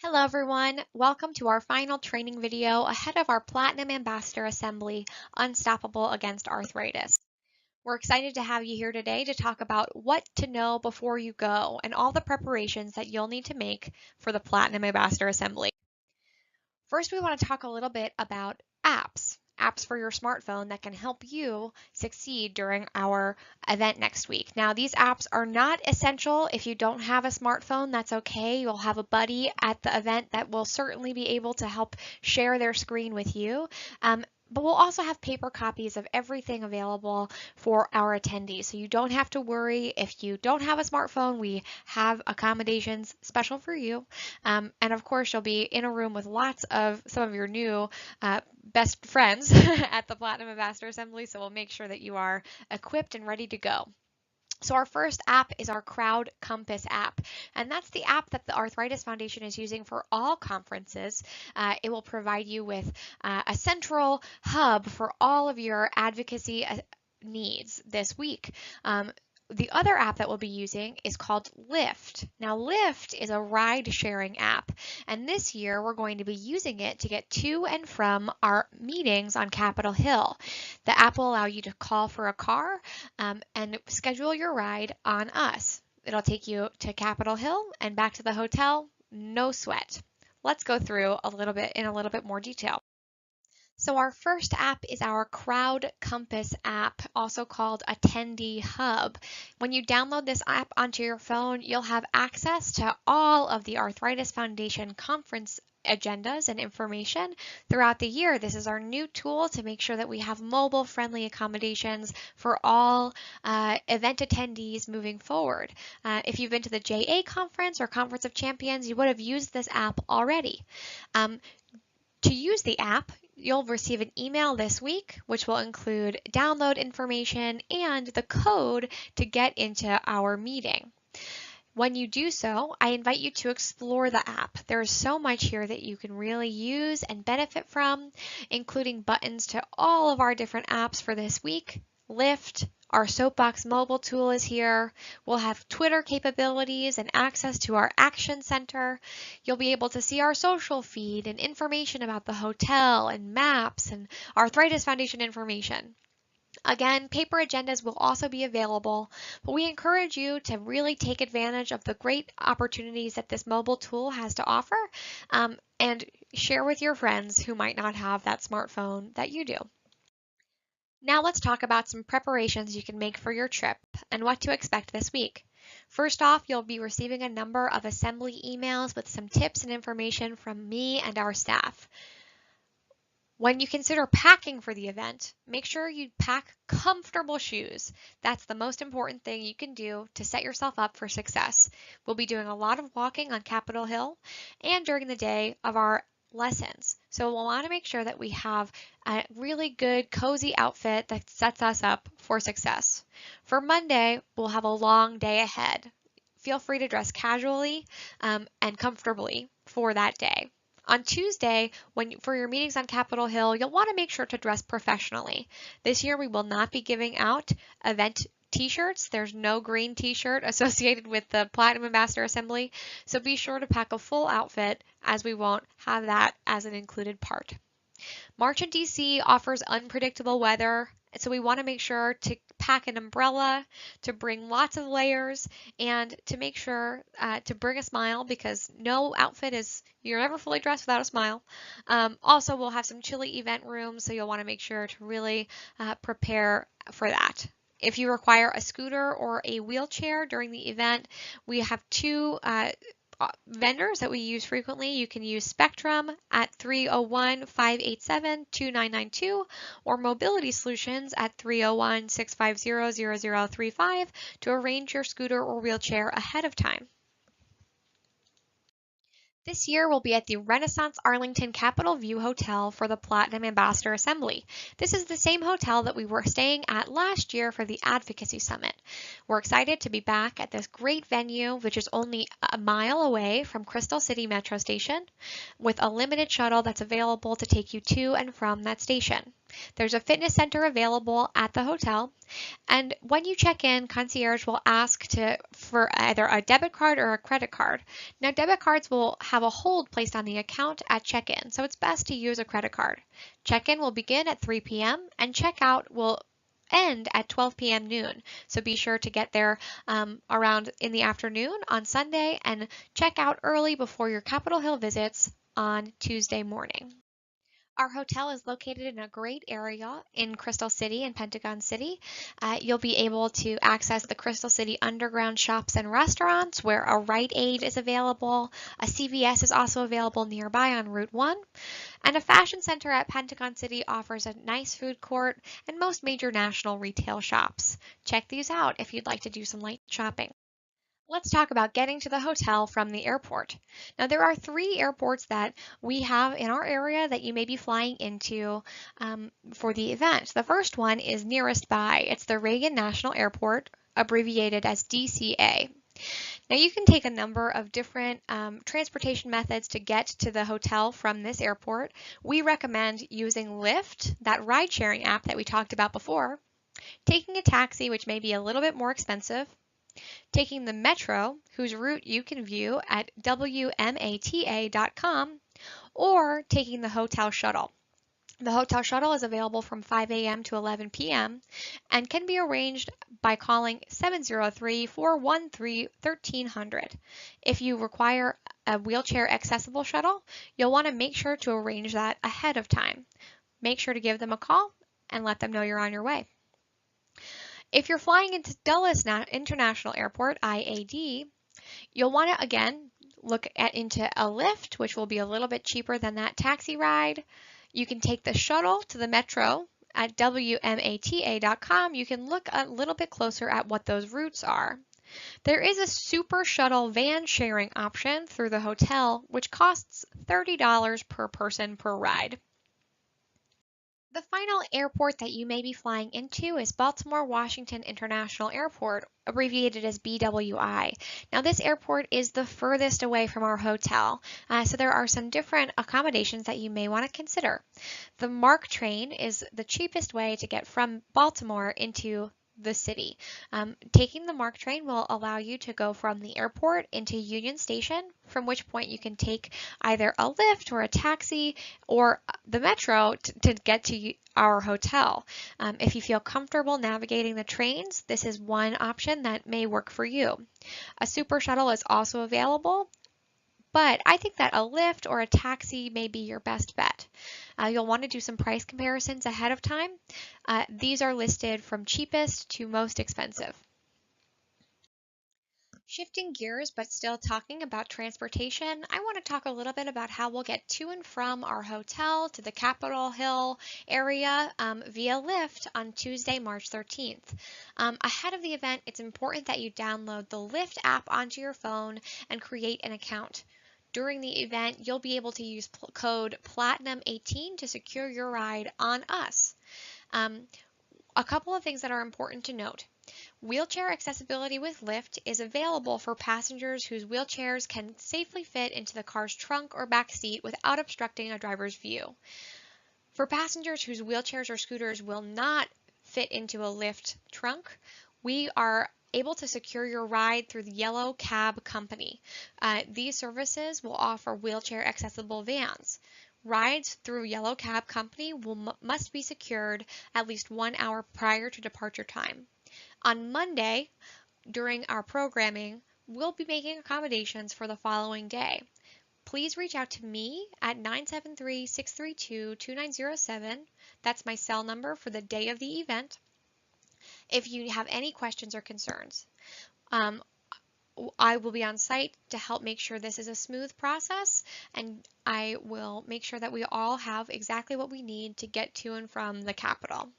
Hello everyone, welcome to our final training video ahead of our Platinum Ambassador Assembly, Unstoppable Against Arthritis. We're excited to have you here today to talk about what to know before you go and all the preparations that you'll need to make for the Platinum Ambassador Assembly. First, we want to talk a little bit about apps for your smartphone that can help you succeed during our event next week. Now, these apps are not essential. If you don't have a smartphone, that's okay. You'll have a buddy at the event that will certainly be able to help share their screen with you. But we'll also have paper copies of everything available for our attendees. So you don't have to worry if you don't have a smartphone. We have accommodations special for you. And of course, you'll be in a room with lots of some of your new best friends at the Platinum Ambassador Assembly. So we'll make sure that you are equipped and ready to go. So our first app is our Crowd Compass app, and that's the app that the Arthritis Foundation is using for all conferences. It will provide you with a central hub for all of your advocacy needs this week. The other app that we'll be using is called Lyft. Now, Lyft is a ride-sharing app, and this year we're going to be using it to get to and from our meetings on Capitol Hill. The app will allow you to call for a car and schedule your ride on us. It'll take you to Capitol Hill and back to the hotel, no sweat. Let's go through a little bit more detail. So our first app is our Crowd Compass app, also called Attendee Hub. When you download this app onto your phone, you'll have access to all of the Arthritis Foundation conference agendas and information throughout the year. This is our new tool to make sure that we have mobile-friendly accommodations for all event attendees moving forward. If you've been to the JA conference or Conference of Champions, you would have used this app already. To use the app, you'll receive an email this week, which will include download information and the code to get into our meeting. When you do so, I invite you to explore the app. There is so much here that you can really use and benefit from, including buttons to all of our different apps for this week. Lyft, our Soapbox mobile tool is here. We'll have Twitter capabilities and access to our Action Center. You'll be able to see our social feed and information about the hotel and maps and Arthritis Foundation information. Again, paper agendas will also be available, but we encourage you to really take advantage of the great opportunities that this mobile tool has to offer and share with your friends who might not have that smartphone that you do. Now let's talk about some preparations you can make for your trip and what to expect this week. First off, you'll be receiving a number of assembly emails with some tips and information from me and our staff. When you consider packing for the event, make sure you pack comfortable shoes. That's the most important thing you can do to set yourself up for success. We'll be doing a lot of walking on Capitol Hill and during the day of our lessons. So we'll want to make sure that we have a really good, cozy outfit that sets us up for success. For Monday, we'll have a long day ahead. Feel free to dress casually and comfortably for that day. On Tuesday, for your meetings on Capitol Hill, you'll want to make sure to dress professionally. This year, we will not be giving out event t-shirts. There's no green t-shirt associated with the Platinum Ambassador Assembly, so be sure to pack a full outfit as we won't have that as an included part. March in DC offers unpredictable weather, so we want to make sure to pack an umbrella, to bring lots of layers, and to make sure to bring a smile, because no outfit you're never fully dressed without a smile. Also, we'll have some chilly event rooms, so you'll want to make sure to really prepare for that. If you require a scooter or a wheelchair during the event, we have two vendors that we use frequently. You can use Spectrum at 301-587-2992 or Mobility Solutions at 301-650-0035 to arrange your scooter or wheelchair ahead of time. This year we'll be at the Renaissance Arlington Capitol View Hotel for the Platinum Ambassador Assembly. This is the same hotel that we were staying at last year for the Advocacy Summit. We're excited to be back at this great venue, which is only a mile away from Crystal City Metro Station, with a limited shuttle that's available to take you to and from that station. There's a fitness center available at the hotel, and when you check in, concierge will ask for either a debit card or a credit card. Now, debit cards will have a hold placed on the account at check-in, so it's best to use a credit card. Check-in will begin at 3 p.m. and check-out will end at 12 p.m. noon. So be sure to get there around in the afternoon on Sunday and check out early before your Capitol Hill visits on Tuesday morning. Our hotel is located in a great area in Crystal City and Pentagon City. You'll be able to access the Crystal City underground shops and restaurants where a Rite Aid is available. A CVS is also available nearby on Route 1. And a fashion center at Pentagon City offers a nice food court and most major national retail shops. Check these out if you'd like to do some light shopping. Let's talk about getting to the hotel from the airport. Now, there are 3 airports that we have in our area that you may be flying into for the event. The first one is nearest by. It's the Reagan National Airport, abbreviated as DCA. Now, you can take a number of different transportation methods to get to the hotel from this airport. We recommend using Lyft, that ride-sharing app that we talked about before, taking a taxi, which may be a little bit more expensive, taking the metro, whose route you can view at wmata.com, or taking the hotel shuttle. The hotel shuttle is available from 5 a.m. to 11 p.m. and can be arranged by calling 703-413-1300. If you require a wheelchair accessible shuttle, you'll want to make sure to arrange that ahead of time. Make sure to give them a call and let them know you're on your way. If you're flying into Dulles International Airport, IAD, you'll want to, again, look into a Lyft, which will be a little bit cheaper than that taxi ride. You can take the shuttle to the metro at wmata.com. You can look a little bit closer at what those routes are. There is a super shuttle van sharing option through the hotel, which costs $30 per person per ride. The final airport that you may be flying into is Baltimore Washington International Airport, abbreviated as BWI. Now, this airport is the furthest away from our hotel, so there are some different accommodations that you may want to consider. The MARC train is the cheapest way to get from Baltimore into the city. Taking the MARC train will allow you to go from the airport into Union Station, from which point you can take either a Lyft or a taxi or the metro to get to our hotel. If you feel comfortable navigating the trains, this is one option that may work for you. A super shuttle is also available, but I think that a Lyft or a taxi may be your best bet. You'll want to do some price comparisons ahead of time. These are listed from cheapest to most expensive. Shifting gears, but still talking about transportation, I want to talk a little bit about how we'll get to and from our hotel to the Capitol Hill area via Lyft on Tuesday, March 13th. Ahead of the event, it's important that you download the Lyft app onto your phone and create an account. During the event, you'll be able to use code PLATINUM18 to secure your ride on us. A couple of things that are important to note. Wheelchair accessibility with Lyft is available for passengers whose wheelchairs can safely fit into the car's trunk or back seat without obstructing a driver's view. For passengers whose wheelchairs or scooters will not fit into a Lyft trunk, we are able to secure your ride through the Yellow Cab Company. These services will offer wheelchair accessible vans. Rides through Yellow Cab Company must be secured at least 1 hour prior to departure time. On Monday, during our programming, we'll be making accommodations for the following day. Please reach out to me at 973-632-2907. That's my cell number for the day of the event, if you have any questions or concerns. I will be on site to help make sure this is a smooth process, and I will make sure that we all have exactly what we need to get to and from the Capitol.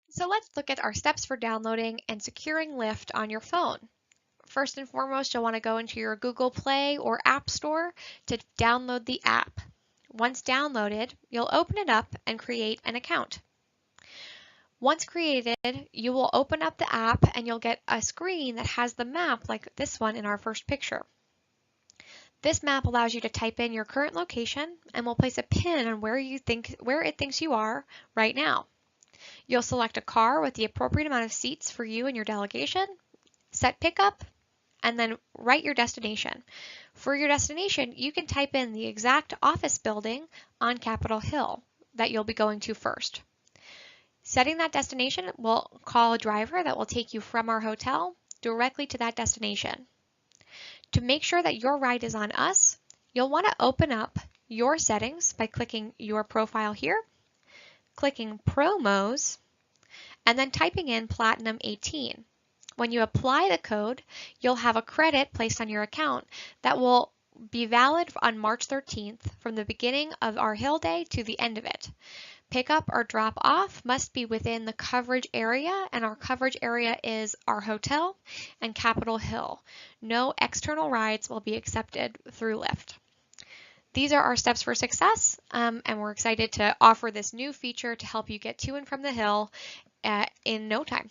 So let's look at our steps for downloading and securing Lyft on your phone. First and foremost, you'll want to go into your Google Play or App Store to download the app. Once downloaded, you'll open it up and create an account. Once created, you will open up the app and you'll get a screen that has the map like this one in our first picture. This map allows you to type in your current location and will place a pin on where it thinks you are right now. You'll select a car with the appropriate amount of seats for you and your delegation, set pickup, and then write your destination. For your destination, you can type in the exact office building on Capitol Hill that you'll be going to first. Setting that destination, we'll call a driver that will take you from our hotel directly to that destination. To make sure that your ride is on us, you'll want to open up your settings by clicking your profile here, clicking promos, and then typing in Platinum 18. When you apply the code, you'll have a credit placed on your account that will be valid on March 13th from the beginning of our Hill Day to the end of it. Pickup or drop off must be within the coverage area, and our coverage area is our hotel and Capitol Hill. No external rides will be accepted through Lyft. These are our steps for success, and we're excited to offer this new feature to help you get to and from the Hill in no time.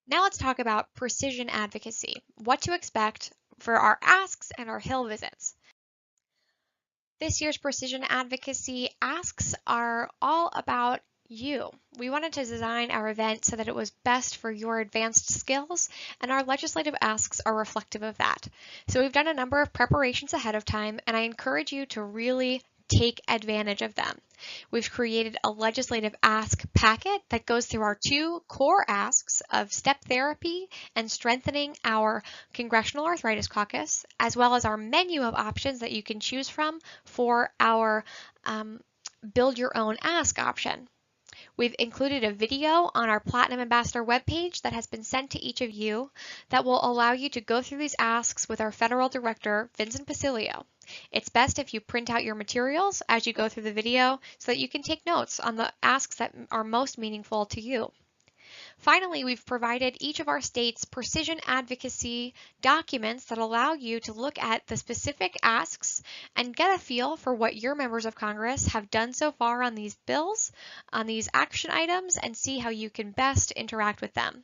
Now let's talk about precision advocacy, what to expect for our asks and our Hill visits. This year's precision advocacy asks are all about you. We wanted to design our event so that it was best for your advanced skills, and our legislative asks are reflective of that. So we've done a number of preparations ahead of time, and I encourage you to really take advantage of them. We've created a legislative ask packet that goes through our two core asks of step therapy and strengthening our Congressional Arthritis Caucus, as well as our menu of options that you can choose from for our build your own ask option. We've included a video on our Platinum Ambassador webpage that has been sent to each of you that will allow you to go through these asks with our federal director, Vincent Basilio. It's best if you print out your materials as you go through the video so that you can take notes on the asks that are most meaningful to you. Finally, we've provided each of our states precision advocacy documents that allow you to look at the specific asks and get a feel for what your members of Congress have done so far on these bills, on these action items, and see how you can best interact with them.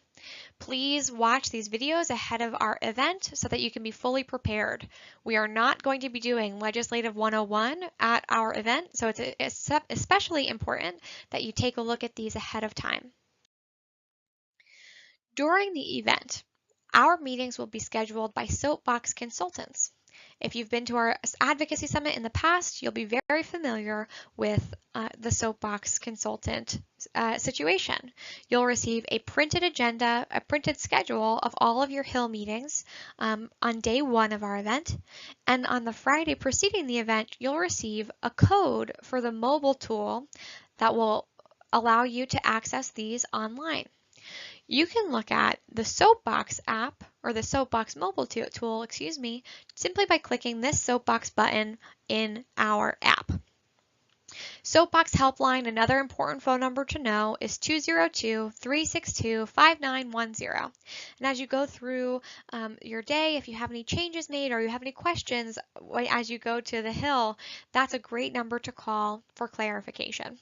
Please watch these videos ahead of our event so that you can be fully prepared. We are not going to be doing Legislative 101 at our event, so it's especially important that you take a look at these ahead of time. During the event, our meetings will be scheduled by Soapbox consultants. If you've been to our advocacy summit in the past, you'll be very familiar with the Soapbox consultant situation. You'll receive a printed agenda, a printed schedule of all of your Hill meetings on day one of our event. And on the Friday preceding the event, you'll receive a code for the mobile tool that will allow you to access these online. You can look at the Soapbox app or the Soapbox mobile tool, simply by clicking this Soapbox button in our app. Soapbox helpline, another important phone number to know, is 202-362-5910. And as you go through your day, if you have any changes made or you have any questions as you go to the Hill, that's a great number to call for clarification.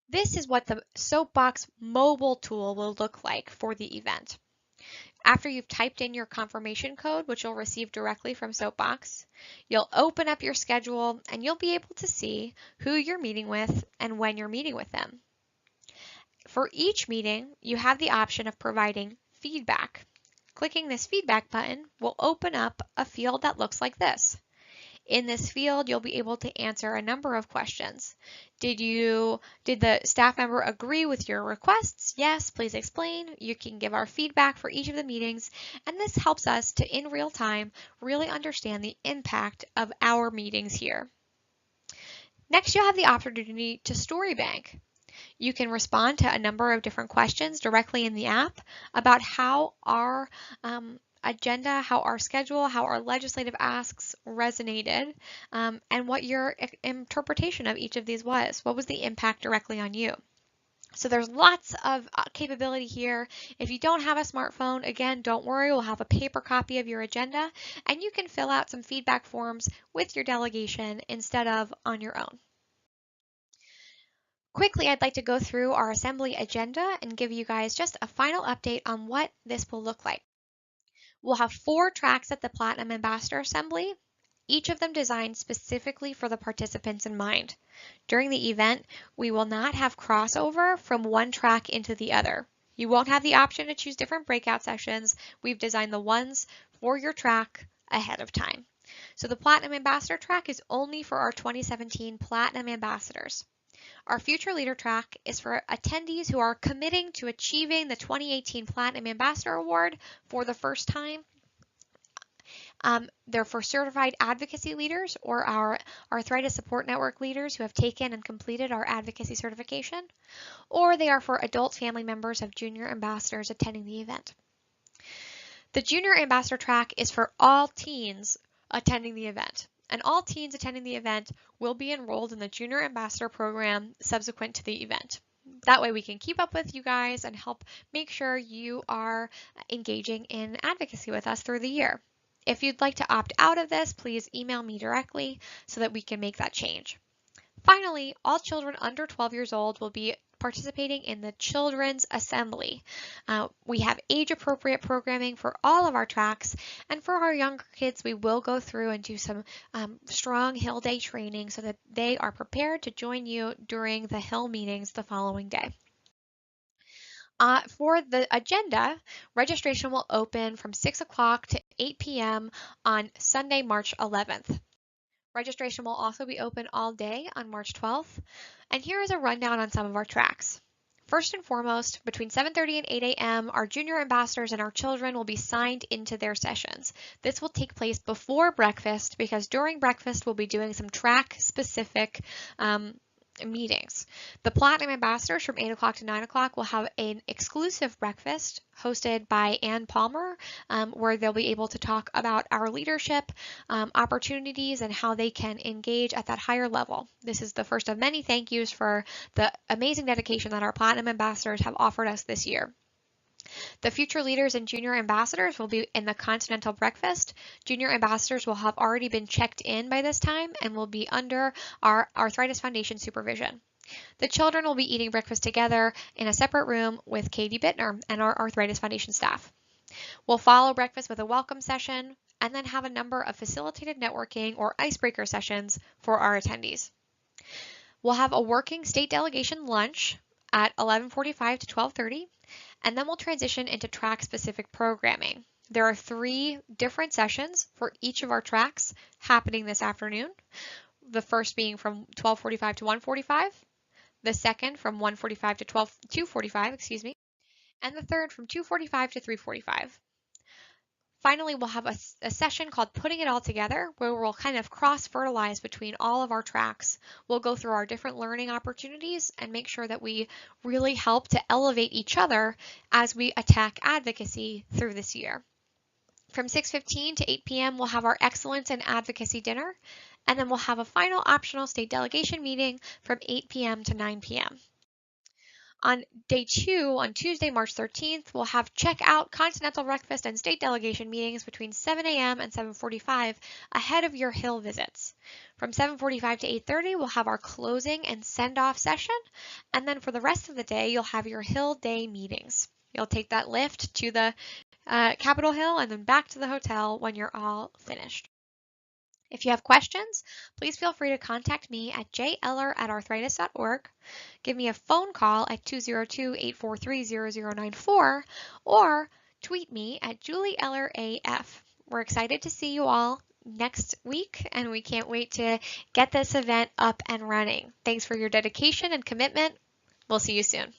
This is what the Soapbox mobile tool will look like for the event. After you've typed in your confirmation code, which you'll receive directly from Soapbox, you'll open up your schedule and you'll be able to see who you're meeting with and when you're meeting with them. For each meeting, you have the option of providing feedback. Clicking this feedback button will open up a field that looks like this. In this field, you'll be able to answer a number of questions. Did the staff member agree with your requests? Yes, please explain. You can give our feedback for each of the meetings, and this helps us to, in real time, really understand the impact of our meetings here. Next, you'll have the opportunity to story bank. You can respond to a number of different questions directly in the app about how our agenda, how our schedule, how our legislative asks resonated, and what your interpretation of each of these was. What was the impact directly on you? So there's lots of capability here. If you don't have a smartphone, again, don't worry, we'll have a paper copy of your agenda, and you can fill out some feedback forms with your delegation instead of on your own. Quickly, I'd like to go through our assembly agenda and give you guys just a final update on what this will look like. We'll have 4 tracks at the Platinum Ambassador Assembly, each of them designed specifically for the participants in mind. During the event, we will not have crossover from one track into the other. You won't have the option to choose different breakout sessions. We've designed the ones for your track ahead of time. So the Platinum Ambassador track is only for our 2017 Platinum Ambassadors. Our Future Leader track is for attendees who are committing to achieving the 2018 Platinum Ambassador Award for the first time. They're for certified advocacy leaders or our Arthritis Support Network leaders who have taken and completed our advocacy certification, or they are for adult family members of junior ambassadors attending the event. The Junior Ambassador track is for all teens attending the event, and all teens attending the event will be enrolled in the Junior Ambassador program subsequent to the event. That way we can keep up with you guys and help make sure you are engaging in advocacy with us through the year. If you'd like to opt out of this, please email me directly so that we can make that change. Finally, all children under 12 years old will be participating in the Children's Assembly. We have age-appropriate programming for all of our tracks, and for our younger kids, we will go through and do some strong Hill Day training so that they are prepared to join you during the Hill meetings the following day. For the agenda, registration will open from 6 o'clock to 8 p.m. on Sunday, March 11th. Registration will also be open all day on March 12th. And here is a rundown on some of our tracks. First and foremost, between 7:30 and 8 a.m., our junior ambassadors and our children will be signed into their sessions. This will take place before breakfast because during breakfast we'll be doing some track-specific meetings. The Platinum Ambassadors from 8 o'clock to 9 o'clock will have an exclusive breakfast hosted by Ann Palmer, where they'll be able to talk about our leadership opportunities and how they can engage at that higher level. This is the first of many thank yous for the amazing dedication that our Platinum Ambassadors have offered us this year. The future leaders and junior ambassadors will be in the continental breakfast. Junior ambassadors will have already been checked in by this time and will be under our Arthritis Foundation supervision. The children will be eating breakfast together in a separate room with Katie Bittner and our Arthritis Foundation staff. We'll follow breakfast with a welcome session and then have a number of facilitated networking or icebreaker sessions for our attendees. We'll have a working state delegation lunch at 11:45 to 12:30. And then we'll transition into track-specific programming. There are 3 different sessions for each of our tracks happening this afternoon. The first being from 12:45 to 1:45, the second from 1:45 to 2:45, and the third from 2:45 to 3:45. Finally, we'll have a session called Putting It All Together, where we'll kind of cross-fertilize between all of our tracks. We'll go through our different learning opportunities and make sure that we really help to elevate each other as we attack advocacy through this year. From 6:15 to 8 p.m., we'll have our Excellence in Advocacy dinner, and then we'll have a final optional state delegation meeting from 8 p.m. to 9 p.m. On day 2, on Tuesday, March 13th, we'll have check-out, continental breakfast, and state delegation meetings between 7 a.m. and 7:45 ahead of your Hill visits. From 7:45 to 8:30, we'll have our closing and send-off session, and then for the rest of the day, you'll have your Hill Day meetings. You'll take that Lyft to the Capitol Hill and then back to the hotel when you're all finished. If you have questions, please feel free to contact me at jeller@arthritis.org. Give me a phone call at 202-843-0094 or tweet me at JulieEllerAF. We're excited to see you all next week, and we can't wait to get this event up and running. Thanks for your dedication and commitment. We'll see you soon.